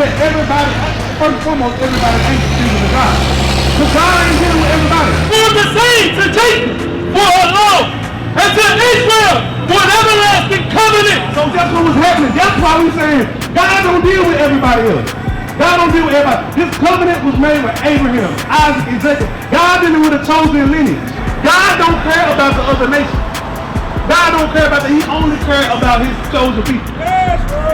that everybody, first and foremost, everybody ain't the children of God. Because God ain't dealing with everybody. For the same to Jacob for a law, and to Israel for an everlasting covenant. So that's what was happening. That's why we saying God don't deal with everybody else. God don't deal with everybody. This covenant was made with Abraham, Isaac, and Jacob. God dealing with a chosen lineage. God don't care about the other nations. God don't care about that. He only cares about his chosen people.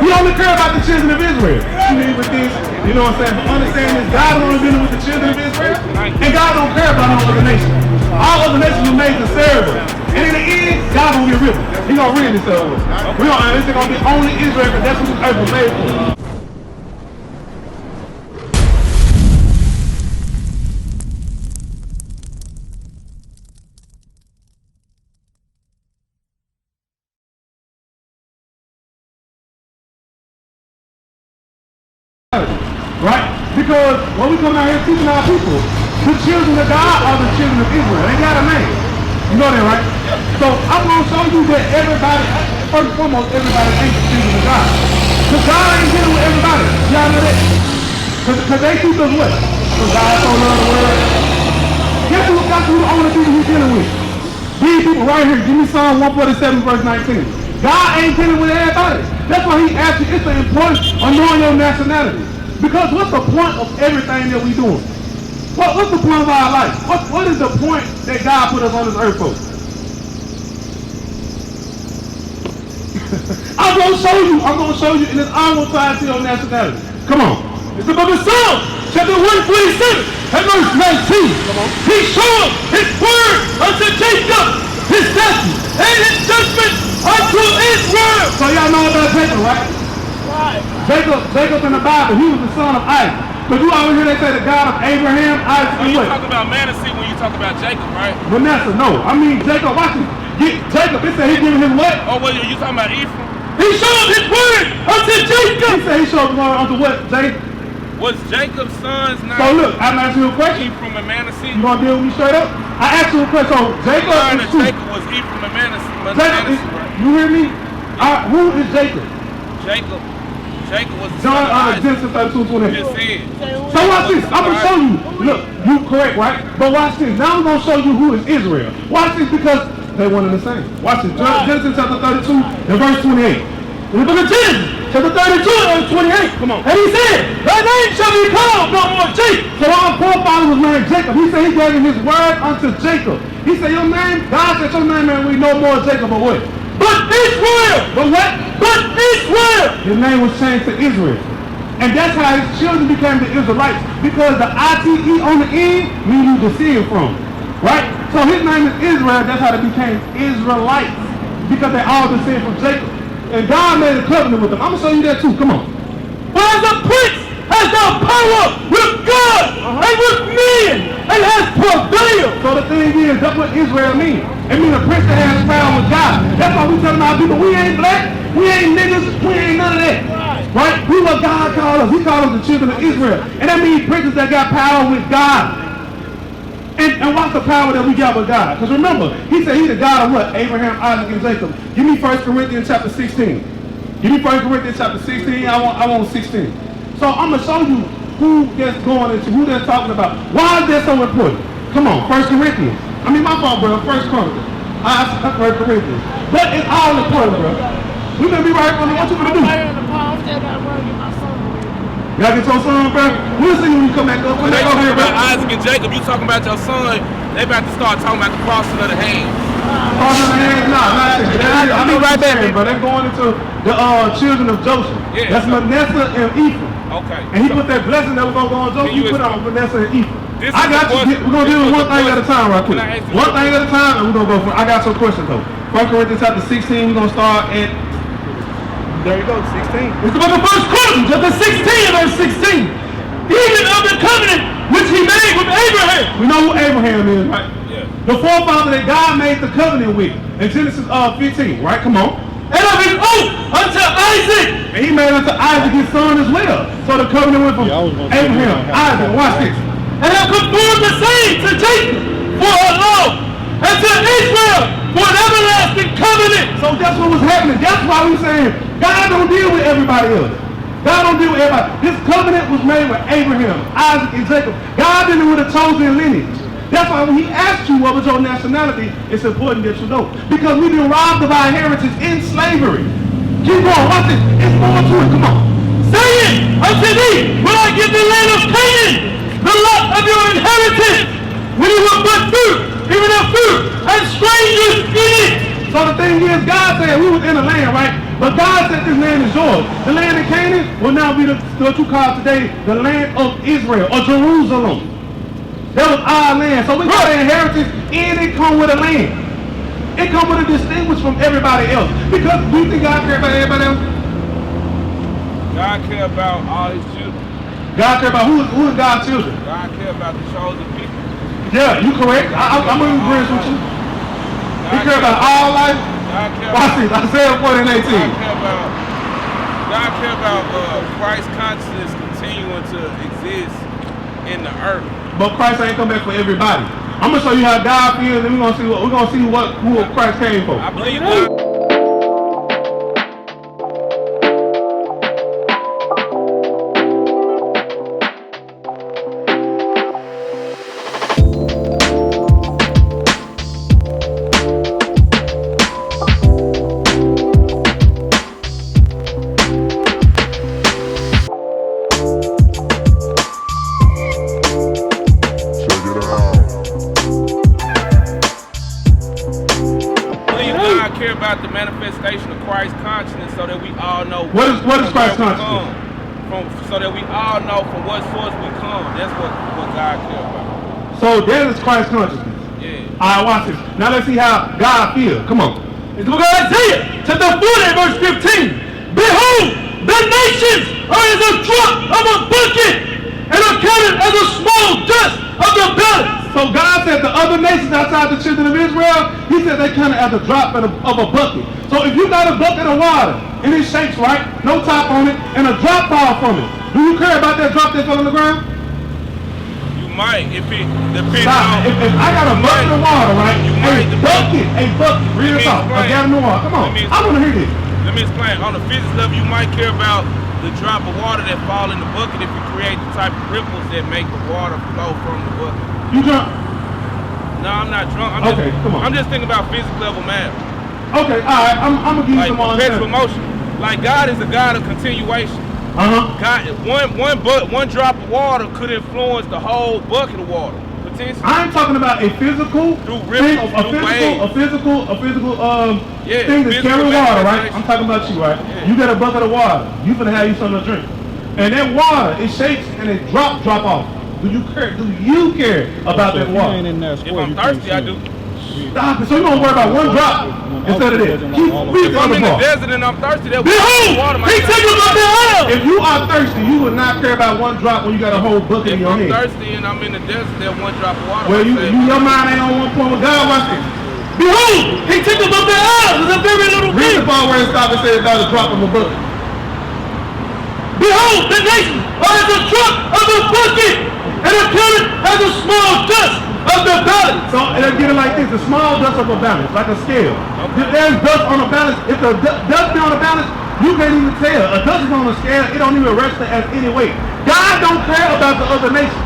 He only cares about the children of Israel. You mean with this, you know what I'm saying? But understand this, God is only dealing with the children of Israel, and God don't care about all other nations. All other nations were made to serve him. And in the end, God gonna get rid of him. He gonna rid himself of us. This is gonna be only Israel, because that's what this earth was made for. Right? Because when we come out here teaching our people, the children of God are the children of Israel. They got a name. You know that, right? So I'm going to show you that everybody, first and foremost, everybody ain't the children of God. Because God ain't dealing with everybody. Y'all know that? Because they teach us what? Because God so loved the world. Guess who the only people he's dealing with? These people right here. Give me Psalm 147 verse 19. God ain't dealing with everybody. That's why he asked you, it's the importance of knowing your nationality. Because what's the point of everything that we doing? What's the point of our life? What is the point that God put us on this earth for? I'm going to show you, and it's all going to tie to your nationality. Come on. It's the book of Saul, chapter 147, and verse 19. Come on. He showed his word unto Jacob, his statutes, and his judgment unto Israel. So y'all know about Jacob, right? Jacob in the Bible, he was the son of Isaac. But you always hear they say the God of Abraham, Isaac, and what? You talk about Manasseh when you talk about Jacob, right? Manasseh, no. I mean Jacob, watch it. Jacob, it said he giving him what? Oh, well, you talking about Ephraim? He showed his word unto Jacob. He said he showed his word unto what, Jacob? Was Jacob's sons not? So look, I'm asking you a question. Ephraim and Manasseh? You gonna deal with me straight up? I asked you a question. So Jacob is who? Jacob was Ephraim and Manasseh. Jacob is, you hear me? Who is Jacob? Jacob was John Genesis 32:28. So watch this. I'm gonna show you. Look, you correct, right? But watch this. Now I'm gonna show you who is Israel. Watch this because they one and the same. Watch this. Genesis chapter 32 and verse 28. In the book of Genesis, chapter 32 and 28. Come on. And he said, thy name shall be called no more Jacob. So our forefather was named Jacob. He said he gave him his word unto Jacob. He said your name, God said your name ain't we no more Jacob, but what? But Israel. But what? But Israel. His name was changed to Israel. And that's how his children became the Israelites. Because the I-T-E on the end means you descend from. Right? So his name is Israel. That's how they became Israelites. Because they all descend from Jacob. And God made a covenant with them. I'm going to show you that too. Come on. But as a prince has no power with God and with men and has prevailed. So the thing is, that's what Israel means. It means a prince that has power with God. That's why we telling our people, we ain't black, we ain't niggas, we ain't none of that. Right? We what God called us. He called us the children of Israel. And that means princes that got power with God. And what's the power that we got with God? Because remember, he said he's the God of what? Abraham, Isaac, and Jacob. Give me 1 Corinthians chapter 16. Give me 1 Corinthians chapter 16. I want 16. So I'm going to show you who that's going into, who they're talking about. Why is that so important? Come on, 1 Corinthians. I mean, my fault, bro. 1 Chronicles. I said 1 Corinthians. But it's all important, bro. We're going to be right on what you going to do. You gotta get your son, bro. We'll see when you come back up. When they talking about Isaac and Jacob, you talking about your son, they about to start talking about the crossing of the hands. Crossing of the hands? Nah, not that. I'll be right back, bro. They're going into the children of Joseph. Yeah, that's Manasseh and Ephraim. Okay. And he put that blessing that was going to go on Joseph, he put on Manasseh and Ephraim. I got you. We're going to deal with one thing at a time right quick. One thing at a time, and we're going to go for it. I got some questions, though. 1 Corinthians chapter 16, we're going to start at... There you go, 16. It's the book of 1 Chronicles, chapter 16 verse 16. Even of the covenant which he made with Abraham. We know who Abraham is, right? Yeah. The forefather that God made the covenant with. In Genesis 15, right? Come on. And of his oath unto Isaac. And he made unto Isaac his son as well. So the covenant went from Abraham, Isaac, watch this. And have conformed the same to Jacob for a law, and to Israel for an everlasting covenant. So that's what was happening. That's why we saying God don't deal with everybody else. God don't deal with everybody. This covenant was made with Abraham, Isaac, and Jacob. God didn't with a chosen lineage. That's why when he asked you what was your nationality, it's important that you know. Because we've been robbed of our heritage in slavery. Keep going, watch this. It's more to it, come on. Say it unto thee, will I give the land of Canaan, the lot of your inheritance, when you will put fruit, even a fruit, and strangers in it. So the thing is, God said we was in the land, right? But God said this land is yours. The land of Canaan will now be what you call today the land of Israel or Jerusalem. That was our land. So we got an inheritance and it come with a land. It come with a distinguish from everybody else. Because do you think God care about everybody else? God care about all his children. God care about who is God's children? God care about the chosen people. Yeah, you correct. I'm in agreement with you. He care about all life. God care Watch this. Isaiah 40:18. God care about Christ's consciousness continuing to exist in the earth. But Christ ain't come back for everybody. I'm gonna show you how God feels, and we're gonna see who Christ came for. I believe God. About the manifestation of Christ's consciousness, so that we all know what is Christ's consciousness. So that we all know from what source we come. That's what God cares about. So that is Christ's consciousness. Yeah. All right, watch this. Now let's see how God feels. Come on. It's the book of Isaiah, chapter 40, verse 15. Behold, the nations are as a drop of a bucket, and are counted as a small dust of the balance. So God said the other nations outside the children of Israel, he said they counted as a drop of a bucket. So if you got a bucket of water and it shakes, right, no top on it, and a drop falls from it, do you care about that drop that fell on the ground? You might, if it depends on. If I got a bucket of water, right, a bucket, real talk, a gallon of water. Come on, I want to hear this. Let me explain. On the physics level, you might care about the drop of water that fall in the bucket if you create the type of ripples that make the water flow from the bucket. You drunk? No, I'm not drunk. Come on. I'm just thinking about physics level math. Okay, all right. I'm gonna give you some more perpetual motion. Like God is a God of continuation. God, one drop of water could influence the whole bucket of water. Potentially. I'm talking about a physical thing, a physical thing that carry water, right? I'm talking about you, right? Yeah. You got a bucket of water. You finna have you something to drink, and that water it shakes and it drop off. Do you care about that water? If I'm thirsty, I do. Stop it. So you're going to worry about one drop instead of this. If I'm in the desert and I'm thirsty, that water might If you are thirsty, you would not care about one drop when you got a whole bucket in your hand. If I'm thirsty and I'm in the desert, that one drop of water. Well, your mind ain't on one point with God. Watch this. Behold, he took them up their eyes with a very little thing. Read the part where it stopped and said about a drop of a bucket. Behold, the nations are as a drop of a bucket, and are counted as a small dust of the balance. So it'll get it like this, a small dust of a balance, like a scale. Okay. If there's dust on a balance, if the dust be on a balance, you can't even tell. A dust is on a scale, it don't even register as any weight. God don't care about the other nations.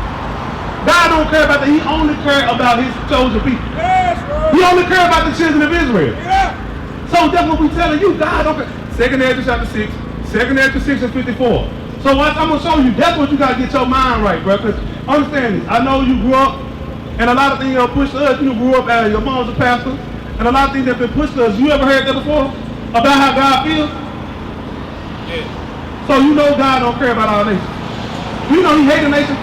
God don't care about that. He only cares about his chosen people. Yes, he only cares about the children of Israel. Yeah. So that's what we're telling you. God don't care. 2 Ezra chapter 6. 2 Ezra 6 and 54. So what I'm going to show you, that's what you got to get your mind right, bro. Because understand this. I know you grew up, and a lot of things that pushed us, you grew up as your mom's a pastor, and a lot of things that been pushed to us. You ever heard that before? About how God feels? Yeah. So you know God don't care about our nation. You know he hate the nation?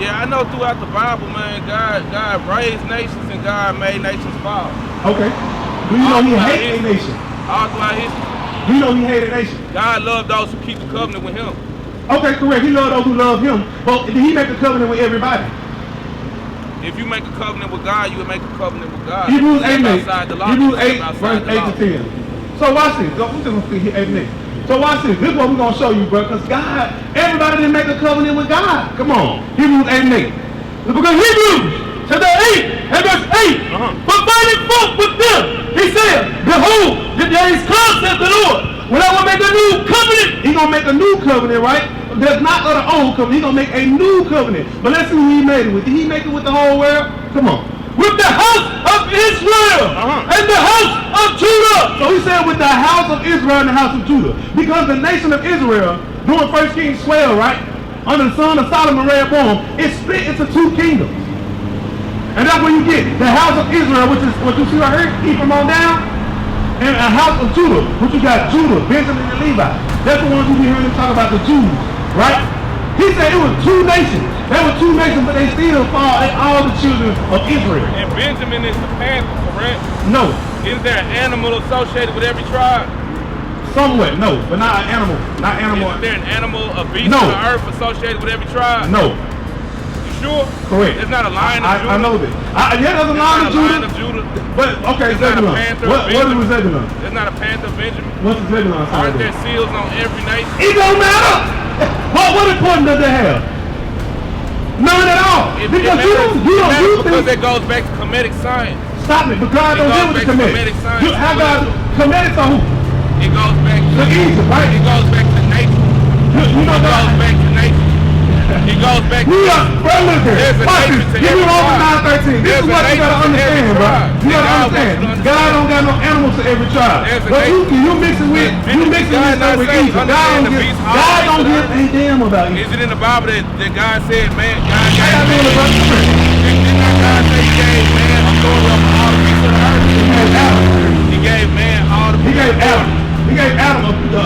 Yeah, I know throughout the Bible, man, God raised nations and God made nations fall. Okay. Do you know he hate a nation? All throughout history. Do you know he hate a nation? God loved those who keep the covenant with him. Okay, correct. He loved those who love him. But did he make a covenant with everybody? If you make a covenant with God, you would make a covenant with God. Hebrews 8, Hebrews 8, verse 8 to 10. So watch this. I'm just going to see 8 minutes. So watch this. This is what we're going to show you, bro. Because God, everybody didn't make a covenant with God. Come on. Hebrews 8 and 8. The book of Hebrews, chapter 8 and verse 8. But finding fault with them, he said, behold, the days come, saith the Lord, When I will make a new covenant. He's going to make a new covenant, right? That's not of the old covenant. He's going to make a new covenant. But let's see who he made it with. Did he make it with the whole world? Come on. With the house of Israel and the house of Judah. So he said with the house of Israel and the house of Judah. Because the nation of Israel, during 1 Kings 12, right? Under the son of Solomon Rehoboam, it split into two kingdoms. And that's where you get the house of Israel, which is what you see right here, Ephraim on down, and a house of Judah, which you got Judah, Benjamin, and Levi. That's the ones you be hearing him talk about, the Jews, right? He said it was two nations. There were two nations, but they still fall all the children of Israel. And Benjamin is the panther, correct? No. Isn't there an animal associated with every tribe? Somewhat, no, but not an animal. Not animal. Isn't there an animal, a beast No. of the earth associated with every tribe? No. You sure? Correct. There's not a lion of Judah? I know that. Yeah, there's a lion of Lion of Judah. Judah. But, okay, There's not a Zebulun. panther of What is Benjamin. Zebulun? There's not a panther of Benjamin. What's the Zebulun side Aren't of there it? seals on every nation? It don't matter. What importance does it have? None at all. Because you don't because think. it goes back to comedic science. Stop it. But God It don't goes deal with back the to comedic. comedic science. How God comedic to who? It goes back To Egypt, right? It goes back to nature. You know It goes God. back to nature. It goes back to We are, bro, look here. There's a Watch nature this. to Give me every Romans tribe. 9:13. This There's is a what you nature gotta to understand, every bro. tribe. You gotta God wants understand. you to understand. God don't got no animals to every tribe. There's a But nature. you mixing with God not with saying Egypt. understand the beast all God nature don't to give a damn about you. Is it in the Bible that God said, man, God I gave got man? doing it, brother. Did not God say he gave man authority over all the beasts of the earth? He gave Adam. He gave man all the He gave Adam. He gave Adam authority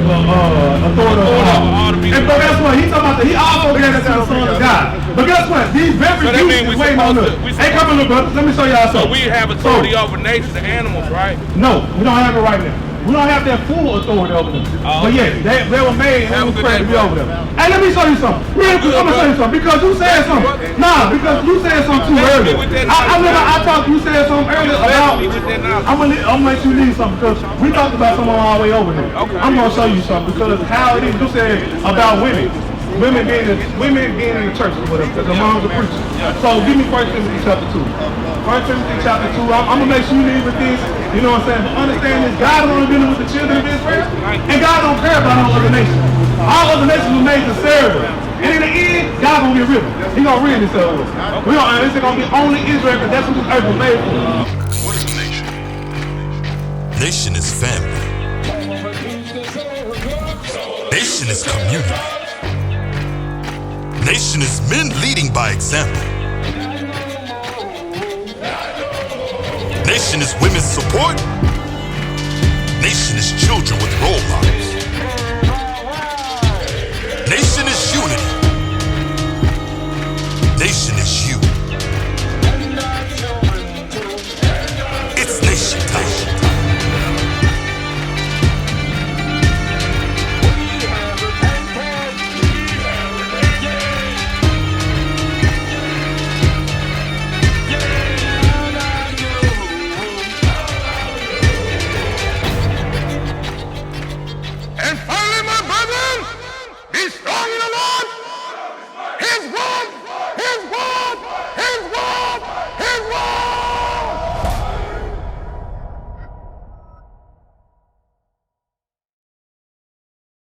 over all. And but guess what? He talking about that. He also gave that to the Son of God. But guess what? These very So that Jews means is we waiting on supposed us. to- we Hey, come on, look, brother. Let me show y'all So something. we have authority over nature, the animals, right? No, we don't have it right now. We don't have that full authority over them. Oh, But okay. yes, they were made and Have a we good pray to day, be over brother. them. Hey, let me show you something. Real quick, I'm gonna show you something. Because you said something. Nah, because you said something too Bless me early. with that I remember I talked, you said something earlier Bless about, me with that knowledge. I'm gonna let you leave something because we talked about someone all the way over here. Okay. I'm gonna show you something because how it is, you said about women. Women being in the church or whatever, because among the preachers. So give me 1 Timothy chapter 2. 1 Timothy chapter 2. I'm gonna make sure you leave with this. You know what I'm saying? But understand this, God is only dealing with the children of Israel, and God don't care about all other nations. All other nations were made to serve Him. And in the end, God gonna get rid of them. He gonna rid Himself of us. It's gonna be only Israel, because that's what this earth was made for. What is a nation? Nation is family. Nation is community. Nation is men leading by example. Nation is women's support. Nation is children with role models. Nation is unity. Nation is you. It's nation time. And finally, my brethren, be strong in the Lord, His word